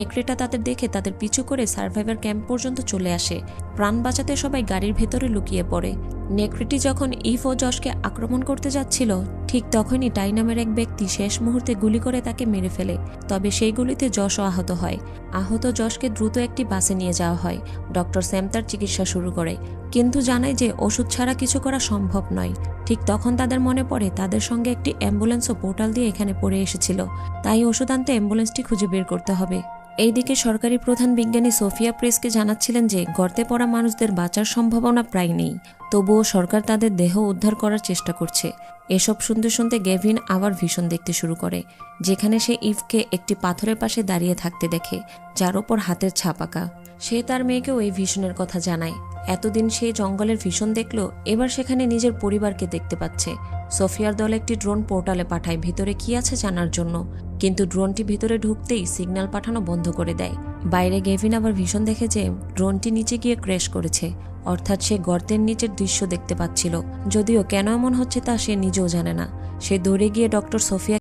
নেকড়েটা তাদের দেখে তাদের পিছু করে সার্ভাইভার ক্যাম্প পর্যন্ত চলে আসে। প্রাণ বাঁচাতে সবাই গাড়ির ভেতরে লুকিয়ে পড়ে। নেকড়েটি যখন ইভ ও যশকে আক্রমণ করতে যাচ্ছিল, ঠিক তখনই টাই নামের এক ব্যক্তি শেষ মুহূর্তে গুলি করে তাকে মেরে ফেলে। তবে সেই গুলিতে যশও আহত হয়। আহত যশকে দ্রুত একটি বাসে নিয়ে যাওয়া হয়। ডক্টর স্যাম তার চিকিৎসা শুরু করে, কিন্তু জানায় যে ওষুধ ছাড়া কিছু করা সম্ভব নয়। ঠিক তখন তাদের মনে পড়ে তাদের সঙ্গে একটি অ্যাম্বুলেন্সও পোর্টাল দিয়ে এখানে পড়ে এসেছিল, তাই ওষুধ আনতে অ্যাম্বুলেন্সটি খুঁজে বের করতে হবে। এইদিকে সরকারি প্রধান বিজ্ঞানী সোফিয়া প্রেসকে জানাচ্ছিলেন যে গর্তে পড়া মানুষদের বাঁচার সম্ভাবনা প্রায় নেই, তবুও সরকার তাদের দেহ উদ্ধার করার চেষ্টা করছে। এসব শুনতে শুনতে গেভিন আবার ভিশন দেখতে শুরু করে, যেখানে সে ইভকে একটি পাথরের পাশে দাঁড়িয়ে থাকতে দেখে, যার ওপর হাতের ছাপ আঁকা। সে তার মেয়েকেও এই ভিশনের কথা জানায়। এতদিন সে জঙ্গলের ভিশন দেখলো, এবার সেখানে নিজের পরিবারকে দেখতে পাচ্ছে। সোফিয়ার দল একটি ড্রোন পোর্টালে পাঠায় ভিতরে কি আছে জানার জন্য, কিন্তু ড্রোনটি ভিতরে ঢুকতেই সিগন্যাল পাঠানো বন্ধ করে দেয়। বাইরে গেভিন আবার ভীষণ দেখে যে ড্রোনটি নিচে গিয়ে ক্র্যাশ করেছে, অর্থাৎ সে গর্তের নিচের দৃশ্য দেখতে পাচ্ছিল। যদিও কেন এমন হচ্ছে তা সে নিজেও জানে না। সে দৌড়ে গিয়ে ডক্টর সোফিয়া